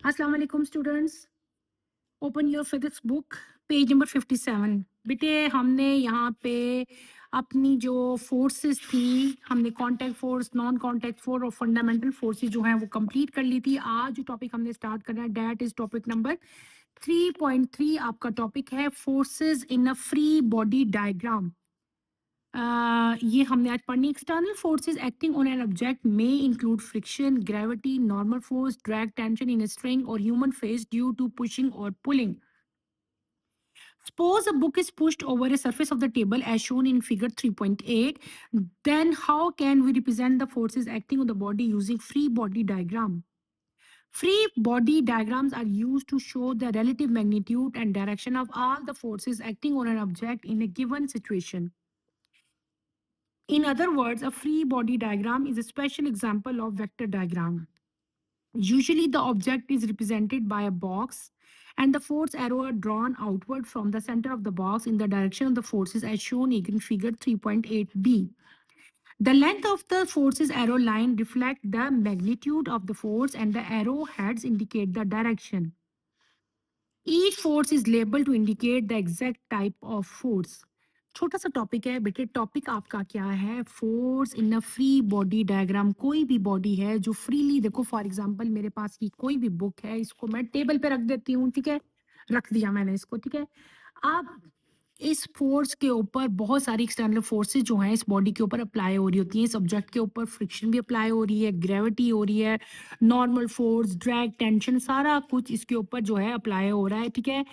अस्सलाम वालेकुम students. Open your physics book, page number 57। बेटे हमने यहाँ पे अपनी जो फोर्सेस थी, हमने contact force, non contact force और फंडामेंटल फोर्सेस जो हैं वो कंप्लीट कर ली थी। आज जो टॉपिक हमने स्टार्ट करना है डैट इज टॉपिक नंबर 3.3। आपका टॉपिक है forces in a free body diagram. ये हमने आज पढ़नी। External forces acting on an object may include friction, gravity, normal force, drag, tension in string और human force due to pushing और pulling. Suppose a book is pushed over a surface of the table as shown in figure 3.8. Then how can we represent the forces acting on the body using free body diagram? Free body diagrams are used to show the relative magnitude and direction of all the forces acting on an object in a given situation. In other words, a free body diagram is a special example of vector diagram. Usually the object is represented by a box and the force arrow are drawn outward from the center of the box in the direction of the forces as shown in figure 3.8b. The length of the forces arrow line reflect the magnitude of the force and the arrow heads indicate the direction. Each force is labeled to indicate the exact type of force. छोटा सा topic है बेटे। Topic आपका क्या है? Force in a free body diagram. कोई भी body है जो फ्रीली, देखो फॉर एग्जांपल मेरे पास की कोई भी बुक है, इसको मैं टेबल पे रख देती हूँ, ठीक है, रख दिया मैंने इसको, ठीक है। अब इस फोर्स के ऊपर बहुत सारी एक्सटर्नल फोर्सेस जो हैं इस बॉडी के ऊपर अप्लाई हो रही होती हैं। इस ऑब्जेक्ट के ऊपर फ्रिक्शन भी अप्लाई हो रही है, ग्रेविटी हो रही है, नॉर्मल फोर्स, ड्रैग, टेंशन, सारा कुछ इसके ऊपर जो है अप्लाई हो रहा है, ठीक है।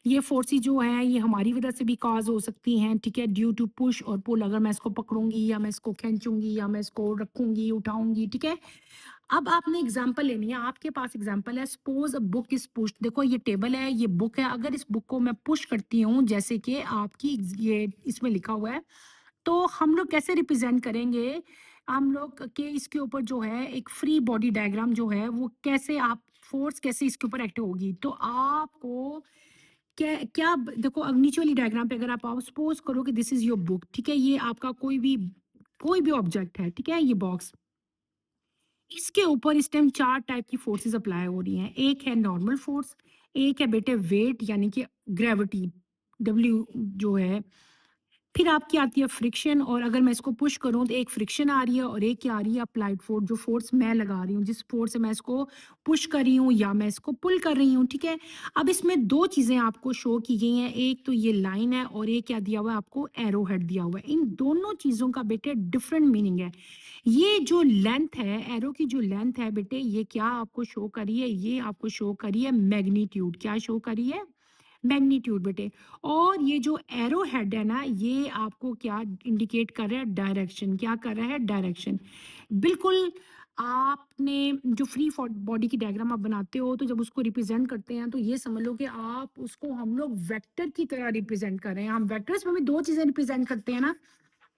ये फोर्सेस जो हैं ये हमारी वजह से भी कॉज हो सकती हैं, ठीक है, ड्यू टू पुश और पुल। अगर मैं इसको पकड़ूंगी या मैं इसको खींचूंगी या मैं इसको रखूंगी, उठाऊंगी, ठीक है। अब आपने एग्जाम्पल लेनी है। आपके पास एग्जाम्पल है, suppose a book is pushed. देखो ये टेबल है, ये बुक है। अगर इस बुक को मैं पुश करती हूँ, जैसे कि आपकी ये इसमें लिखा हुआ है, तो हम लोग कैसे रिप्रेजेंट करेंगे? हम लोग के इसके ऊपर जो है एक फ्री बॉडी डायग्राम जो है वो कैसे, आप फोर्स कैसे इसके ऊपर एक्ट होगी, तो आपको क्या क्या देखो नीचे वाली डायग्राम पे अगर आप सपोज करो कि दिस इज योर बुक, ठीक है, ये आपका कोई भी ऑब्जेक्ट है, ठीक है, ये बॉक्स। इसके ऊपर इस टाइम 4 टाइप की फोर्सेस अप्लाई हो रही हैं। एक है नॉर्मल फोर्स, एक है बेटे वेट यानी कि ग्रेविटी, डब्ल्यू जो है। फिर आपकी आती है फ्रिक्शन, और अगर मैं इसको पुश करूँ तो एक फ्रिक्शन आ रही है और एक क्या आ रही है, अप्लाइड फोर्स, जो फोर्स मैं लगा रही हूँ, जिस फोर्स से मैं इसको पुश कर रही हूँ या मैं इसको पुल कर रही हूँ, ठीक है। अब इसमें 2 चीज़ें आपको शो की गई हैं, एक तो ये लाइन है और एक क्या दिया हुआ है आपको, एरो हेड दिया हुआ है। इन दोनों चीज़ों का बेटे डिफरेंट मीनिंग है। ये जो लेंथ है, एरो की जो लेंथ है बेटे, ये क्या आपको शो करी है? ये आपको शो करी है मैग्नीट्यूड। क्या शो करी है? मैग्नीट्यूड बेटे। और ये जो एरो हेड है ना, ये आपको क्या इंडिकेट कर रहा है? डायरेक्शन। क्या कर रहा है? डायरेक्शन। बिल्कुल। आपने जो फ्री बॉडी की डायग्राम आप बनाते हो, तो जब उसको रिप्रेजेंट करते हैं तो ये समझ लो कि आप उसको, हम लोग वेक्टर की तरह रिप्रेजेंट कर रहे हैं। हम वेक्टर्स में भी 2 चीजें रिप्रेजेंट करते हैं ना।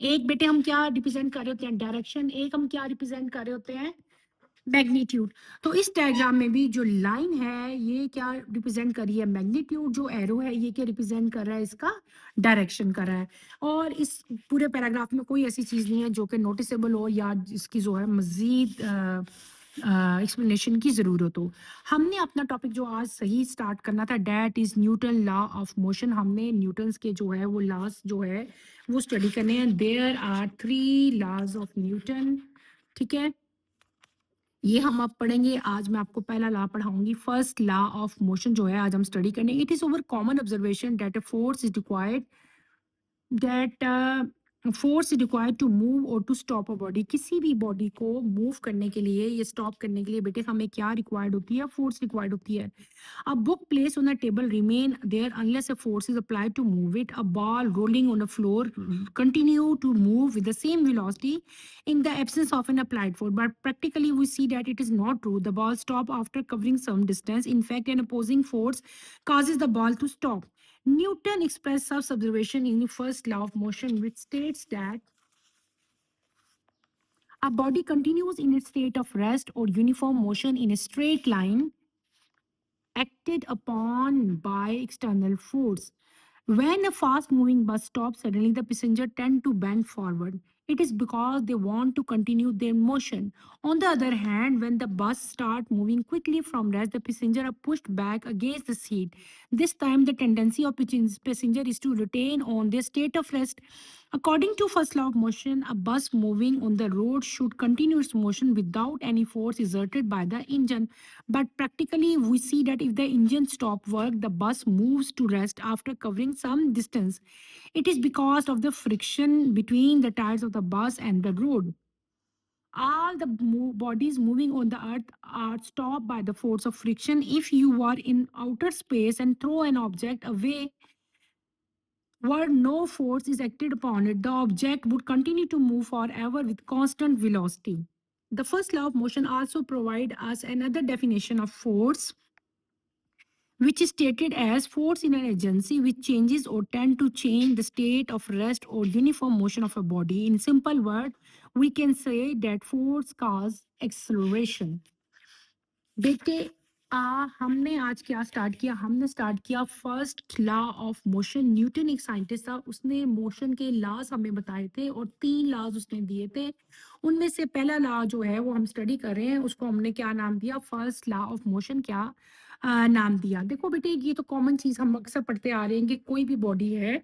एक बेटे हम क्या रिप्रेजेंट कर रहे होते हैं? डायरेक्शन। एक हम क्या रिप्रेजेंट कर रहे होते हैं? मैग्नीट्यूड। तो इस डायग्राम में भी जो लाइन है ये क्या रिप्रेजेंट कर रही है? मैग्नीट्यूड। जो एरो है ये क्या रिप्रेजेंट कर रहा है? इसका डायरेक्शन कर रहा है। और इस पूरे पैराग्राफ में कोई ऐसी चीज नहीं है जो कि नोटिसेबल हो या जिसकी जो है मजीद एक्सप्लेनेशन की जरूरत हो। हमने अपना टॉपिक जो आज सही स्टार्ट करना था, that is Newton law of motion. हमने न्यूटन्स के जो है वो लॉज जो है वो स्टडी करने हैं। There are 3 laws of Newton, ठीक है। ये हम अब पढ़ेंगे। आज मैं आपको पहला लॉ पढ़ाऊंगी, फर्स्ट लॉ ऑफ मोशन जो है आज हम स्टडी करने। It is over common observation that a force is required that force is required to move or to stop a body. किसी भी बॉडी को मूव करने के लिए या स्टॉप करने के लिए बेटे हमें क्या रिक्वायर्ड होती है? फोर्स रिक्वायर्ड होती है। A book placed on a table remain there unless a force is applied to move it. A ball rolling on the floor continue to move with the same velocity in the absence of an applied force. But practically we see that it is not true. The ball stop after covering some distance. In fact, an opposing force causes the ball to stop. Newton expressed such observation in the first law of motion, which states that a body continues in its state of rest or uniform motion in a straight line acted upon by external force. When a fast moving bus stops, suddenly the passenger tend to bend forward. It is because they want to continue their motion. On the other hand, when the bus starts moving quickly from rest, the passenger are pushed back against the seat. This time, the tendency of passenger is to retain on their state of rest. According to first law of motion, a bus moving on the road should continue its motion without any force exerted by the engine. But practically, we see that if the engine stop work, the bus moves to rest after covering some distance. It is because of the friction between the tires of the bus and the road. All the bodies moving on the earth are stopped by the force of friction. If you are in outer space and throw an object away where no force is acted upon it, the object would continue to move forever with constant velocity. The first law of motion also provides us another definition of force, which is stated as force in an agency which changes or tend to change the state of rest or uniform motion of a body. In simple word, we can say that force causes acceleration. बेटे हमने आज क्या start किया, हमने start किया first law of motion. Newton एक scientist था, उसने मोशन के लॉज हमें बताए थे और 3 लॉज उसने दिए थे। उनमें से पहला लॉ जो है वो हम स्टडी कर रहे हैं, उसको हमने क्या नाम दिया, फर्स्ट लॉ ऑफ मोशन क्या नाम दिया। देखो बेटे, ये तो कॉमन चीज़ हम अक्सर पढ़ते आ रहे हैं कि कोई भी बॉडी है,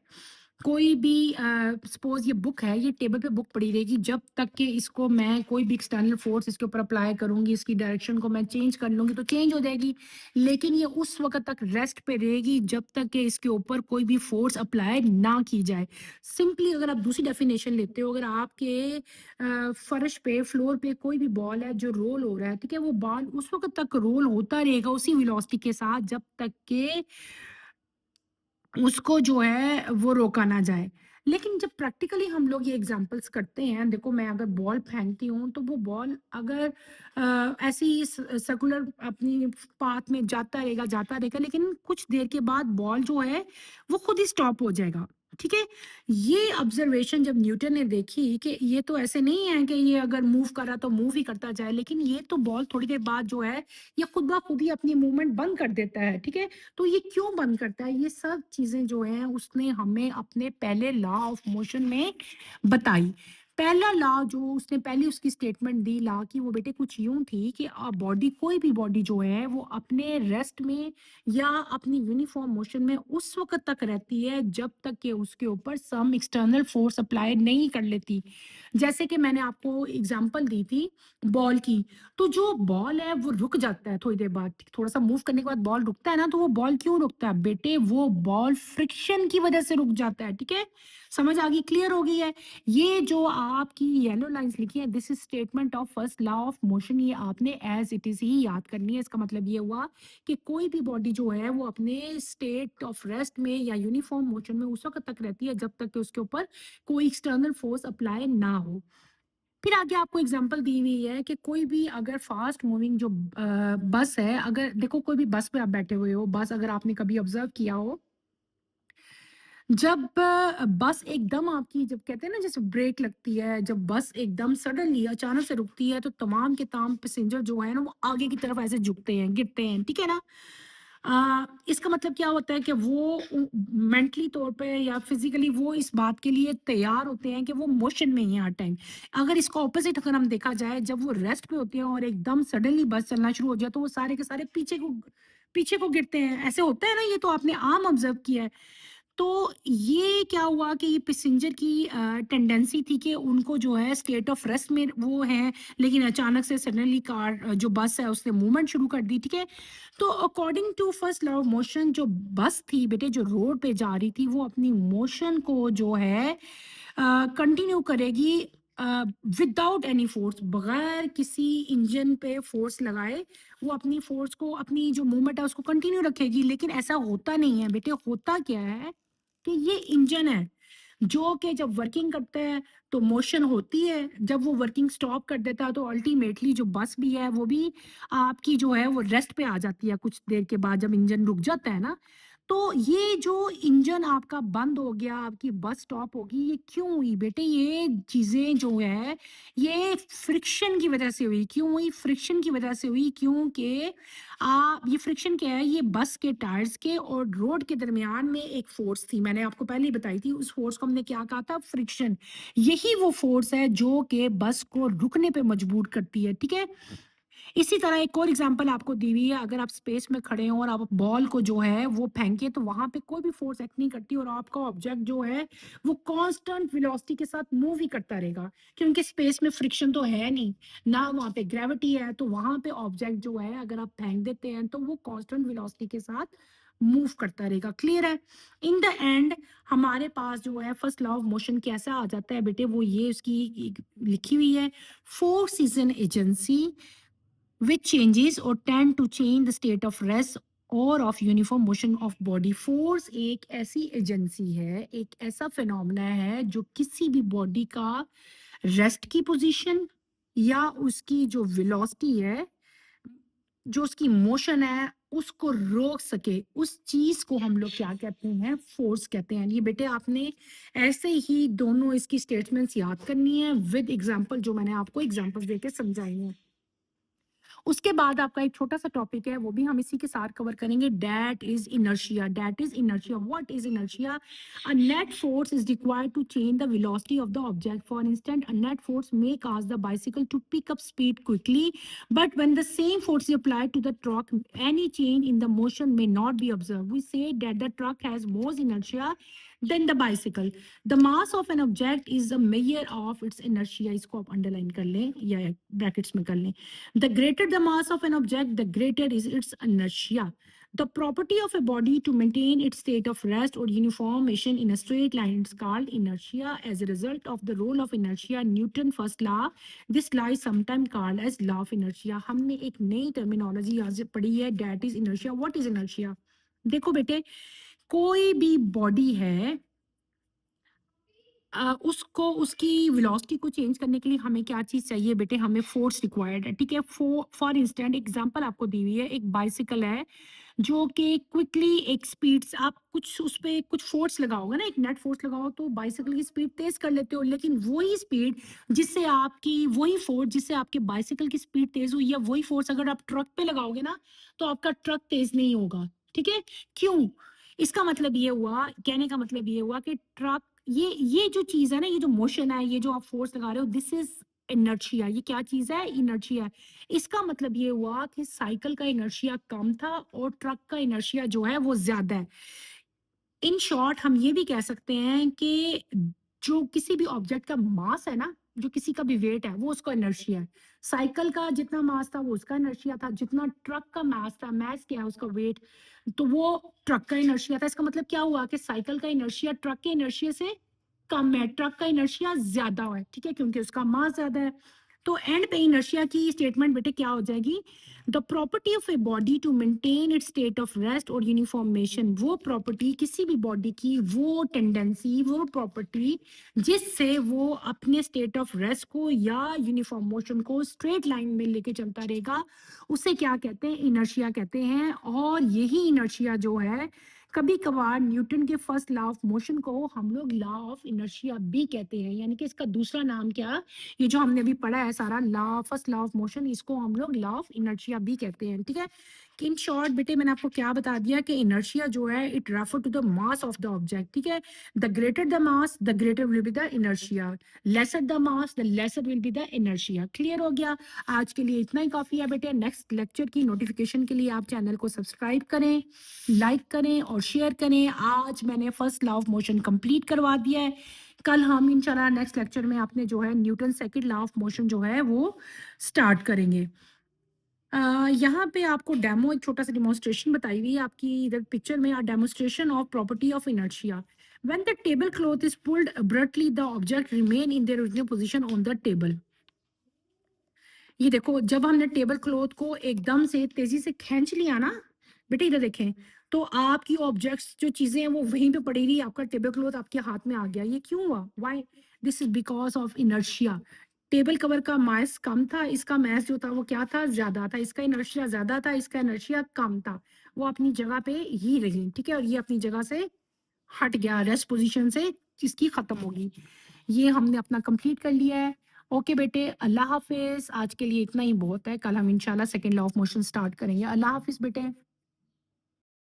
कोई भी सपोज ये बुक है, ये टेबल पे बुक पड़ी रहेगी जब तक कि इसको मैं कोई भी एक्सटर्नल फोर्स इसके ऊपर अप्लाई करूंगी, इसकी डायरेक्शन को मैं चेंज कर लूंगी तो चेंज हो जाएगी। लेकिन ये उस वक्त तक रेस्ट पे रहेगी जब तक कि इसके ऊपर कोई भी फोर्स अप्लाई ना की जाए। सिंपली अगर आप दूसरी डेफिनेशन लेते हो, अगर आपके फर्श पे, फ्लोर पे कोई भी बॉल है जो रोल हो रहा है, ठीक है, वो बॉल उस वक्त तक रोल होता रहेगा उसी वेलोसिटी के साथ जब तक के उसको जो है वो रोका ना जाए। लेकिन जब प्रैक्टिकली हम लोग ये एग्ज़ाम्पल्स करते हैं, देखो मैं अगर बॉल फेंकती हूँ तो वो बॉल अगर ऐसे ही सर्कुलर अपनी पाथ में जाता रहेगा, लेकिन कुछ देर के बाद बॉल जो है वो खुद ही स्टॉप हो जाएगा, ठीक है? ये ऑब्ज़र्वेशन जब न्यूटन ने देखी कि ये तो ऐसे नहीं है कि ये अगर मूव कर रहा तो मूव ही करता जाए, लेकिन ये तो बॉल थोड़ी देर बाद जो है ये खुद ब खुद ही अपनी मूवमेंट बंद कर देता है, ठीक है? तो ये क्यों बंद करता है? ये सब चीज़ें जो हैं उसने हमें अपने पहले लॉ ऑफ मोशन में बताई। पहला लॉ जो उसने पहली उसकी स्टेटमेंट दी लॉ की, वो बेटे कुछ यूँ थी कि बॉडी, कोई भी बॉडी जो है वो अपने रेस्ट में या अपनी यूनिफ़ॉर्म मोशन में उस वक़्त तक रहती है जब तक कि उसके ऊपर सम एक्सटर्नल फ़ोर्स अप्लाई नहीं कर लेती। जैसे कि मैंने आपको एग्ज़ाम्पल दी थी बॉल की, तो जो बॉल है वो रुक जाता है थोड़ी देर बाद, थोड़ा-सा मूव करने के बाद बॉल रुकता है ना, तो वो बॉल क्यों रुकता है? बेटे वो बॉल फ्रिक्शन की वजह से रुक जाता है, ठीक है? समझ आ गई, क्लियर हो गई है? ये जो आपकी येलो लाइन्स लिखी है, this is statement of first law of motion, ये आपने एज़ इट इज़ ही याद करनी है। इसका मतलब ये हुआ कि कोई भी बॉडी जो है वो अपने स्टेट ऑफ रेस्ट में या यूनिफ़ॉर्म मोशन में उस वक़्त तक रहती है जब तक कि उसके ऊपर कोई एक्सटर्नल फ़ोर्स अप्लाई ना हो। फिर आगे आपको एग्जांपल दी हुई है कि कोई भी अगर फास्ट मूविंग जो बस है, अगर देखो कोई भी बस में आप बैठे हुए हो, बस अगर आपने कभी ऑब्जर्व किया हो, जब बस एकदम आपकी, जब कहते हैं ना जैसे ब्रेक लगती है, जब बस एकदम सडनली अचानक से रुकती है तो तमाम के तमाम पैसेंजर जो है ना वो आगे की तरफ ऐसे झुकते हैं, गिरते हैं, ठीक है ना? इसका मतलब क्या होता है कि वो मेंटली तौर पे या फिजिकली वो इस बात के लिए तैयार होते हैं कि वो मोशन में ही है हर टाइम। अगर इसका ऑपोजिट अगर हम देखा जाए, जब वो रेस्ट पे होते हैं और एकदम सडनली बस चलना शुरू हो जाए तो वो सारे के सारे पीछे को गिरते हैं। ऐसे होता है ना, ये तो आपने आम ऑब्जर्व किया है। तो ये क्या हुआ कि ये पैसेंजर की टेंडेंसी थी कि उनको जो है स्टेट ऑफ रेस्ट में वो है, लेकिन अचानक से सडनली कार जो बस है उसने मूवमेंट शुरू कर दी, ठीक है? तो according to first law of motion, जो बस थी बेटे जो रोड पे जा रही थी वो अपनी मोशन को जो है कंटिन्यू करेगी विदाउट एनी फोर्स, बगैर किसी इंजन पे फोर्स लगाए वो अपनी फोर्स को, अपनी जो मूवमेंट है उसको कंटिन्यू रखेगी। लेकिन ऐसा होता नहीं है बेटे, होता क्या है कि ये इंजन है जो कि जब वर्किंग करता है तो मोशन होती है, जब वो वर्किंग स्टॉप कर देता है तो अल्टीमेटली जो बस भी है वो भी आपकी जो है वो रेस्ट पे आ जाती है कुछ देर के बाद, जब इंजन रुक जाता है ना। तो ये जो इंजन आपका बंद हो गया, आपकी बस स्टॉप होगी, ये क्यों हुई बेटे? ये चीज़ें जो है, ये फ्रिक्शन की वजह से हुई। क्यों हुई? फ्रिक्शन की वजह से हुई, क्योंकि ये फ्रिक्शन क्या है? ये बस के टायर्स के और रोड के दरमियान में एक फोर्स थी, मैंने आपको पहले ही बताई थी। उस फोर्स को हमने क्या कहा था? फ्रिक्शन। यही वो फोर्स है जो कि बस को रुकने पे मजबूर करती है, ठीक है? इसी तरह एक और एग्जांपल आपको दी हुई है, अगर आप स्पेस में खड़े हो और आप बॉल को जो है वो फेंके, तो वहां पे कोई भी फोर्स एक्ट नहीं करती और आपका ऑब्जेक्ट जो है वो कांस्टेंट वेलोसिटी के साथ मूव ही करता रहेगा, क्योंकि स्पेस में फ्रिक्शन तो है नहीं, ना वहां पे ग्रेविटी है, तो वहां पे ऑब्जेक्ट जो है अगर आप फेंक देते हैं तो वो कांस्टेंट वेलोसिटी के साथ मूव करता रहेगा। क्लियर है? इन द एंड हमारे पास जो है फर्स्ट लॉ ऑफ मोशन कैसा आ जाता है बेटे? वो ये उसकी लिखी हुई है, force is an agency which changes or tend to change the state of rest और of uniform motion of body. Force एक ऐसी एजेंसी है, एक ऐसा फिनोमेना है जो किसी भी बॉडी का रेस्ट की पोजीशन या उसकी जो वेलोसिटी है, जो उसकी मोशन है, उसको रोक सके। उस चीज को हम लोग क्या कहते हैं? फोर्स कहते हैं। ये बेटे आपने ऐसे ही दोनों इसकी स्टेटमेंट्स याद करनी है विद एग्जांपल, जो मैंने आपको एग्जांपल देके समझाई हैं। उसके बाद आपका एक छोटा सा टॉपिक है, वो भी हम इसी के साथ कवर करेंगे, that is inertia. That is inertia. What is inertia? A net force is required to change the velocity of the object. For instant, a net force may cause the bicycle to pick up speed quickly, but when the same force is applied to the truck, any change in the motion may not be observed. We say that the truck has more inertia than the bicycle. The mass of an object is a measure of its inertia. इसको आप underline कर लें या brackets में कर लें। The greater the mass of an object, the greater is its inertia. The property of a body to maintain its state of rest or uniformation in a straight line is called inertia. As a result of the role of inertia, Newton first law, this law is sometimes called as law of inertia. हमने एक नई terminology यहाँ से पढ़ी है, that is inertia. What is inertia? देखो बेटे, कोई भी बॉडी है, उसको उसकी वेलोसिटी को चेंज करने के लिए हमें क्या चीज़ चाहिए बेटे? हमें फोर्स रिक्वायर्ड है, ठीक है? फॉर इंस्टेंट एग्जांपल आपको दी हुई है, एक बाइसिकल है जो कि क्विकली एक स्पीड से आप कुछ उस पे कुछ फोर्स लगाओगे ना, एक नेट फोर्स लगाओ तो बाइसिकल की स्पीड तेज कर लेते हो, लेकिन वही स्पीड जिससे आपकी वही फोर्स जिससे आपके बाइसिकल की स्पीड तेज हुई है, वही फोर्स अगर आप ट्रक पे लगाओगे ना, तो आपका ट्रक तेज नहीं होगा, ठीक है? क्यों? इसका मतलब ये हुआ, कहने का मतलब ये हुआ कि ट्रक, ये जो चीज है ना, ये जो मोशन है, ये जो आप फोर्स लगा रहे हो, दिस इज इनर्शिया। ये क्या चीज है? इनर्शिया। इसका मतलब ये हुआ कि साइकिल का इनर्शिया कम था और ट्रक का इनर्शिया जो है वो ज्यादा है। इन शॉर्ट हम ये भी कह सकते हैं कि जो किसी भी ऑब्जेक्ट का मास है ना, जो किसी का भी वेट है, वो उसका इनर्शिया है। साइकिल का जितना मास था वो उसका इनर्शिया था, जितना ट्रक का मास था, मास क्या है? उसका वेट, तो वो ट्रक का इनर्शिया था। इसका मतलब क्या हुआ कि साइकिल का इनर्शिया ट्रक के इनर्शिया से कम है, ट्रक का इनर्शिया ज्यादा है, ठीक है? क्योंकि उसका मास ज्यादा है। तो एंड पे इनर्शिया की स्टेटमेंट बेटे क्या हो जाएगी? The property of a body to maintain its state of rest और यूनिफॉर्मेशन। वो प्रॉपर्टी, किसी भी बॉडी की वो टेंडेंसी, वो प्रॉपर्टी जिससे वो अपने स्टेट ऑफ रेस्ट को या यूनिफॉर्म मोशन को स्ट्रेट लाइन में लेके चलता रहेगा, उसे क्या कहते हैं? इनर्शिया कहते हैं। और यही इनर्शिया जो है, कभी कभार न्यूटन के फर्स्ट लॉ ऑफ मोशन को हम लोग लॉ ऑफ इनर्शिया भी कहते हैं, यानी कि इसका दूसरा नाम क्या? ये जो हमने अभी पढ़ा है सारा law, first law of motion, इसको हम लोग लॉ ऑफ इनर्शिया भी कहते हैं, ठीक है? इन शॉर्ट बेटे मैंने आपको क्या बता दिया कि इनर्शिया जो है, it refer to the mass of the object, ठीक है? The greater the mass, the greater will be the inertia. Lesser the mass, the lesser will be the inertia. Clear हो गया? आज के लिए इतना ही काफी है बेटे। नेक्स्ट लेक्चर की नोटिफिकेशन के लिए आप चैनल को सब्सक्राइब करें, लाइक करें और शेयर करें। आज मैंने first law of motion complete करवा दिया है। कल हम इंशाल्लाह नेक्स्ट लेक्चर में आपने जो है Newton second law of motion जो है वो स्टार्ट करेंगे। यहाँ पे आपको डेमो, एक छोटा सा डिमॉन्स्ट्रेशन बताई हुई है आपकी इधर पिक्चर में, demonstration of property of inertia. When the table cloth is pulled abruptly, the object remain in their original position on the table। ये देखो, जब हमने टेबल क्लॉथ को एकदम से तेजी से खींच लिया ना बेटे, इधर देखें, तो आपकी ऑब्जेक्ट्स जो चीजें हैं वो वहीं पे पड़ी रही, आपका टेबल क्लॉथ आपके हाथ में आ गया। ये क्यों हुआ? Why? This is because of inertia. Table cover का मास कम था, इसका मास जो था वो क्या था? ज़्यादा था। इसका इनर्शिया ज़्यादा था, इसका इनर्शिया कम था। वो अपनी जगह पे ही रही, ठीक है? और ये अपनी जगह से हट गया, रेस्ट पोज़ीशन से इसकी खत्म होगी। ये हमने अपना कंप्लीट कर लिया है। ओके बेटे, अल्लाह हाफ़िज़। आज के लिए इतना ही बहुत है। कल हम इंशाल्लाह second law of motion start करेंगे। अल्लाह हाफ़िज़ बेटे।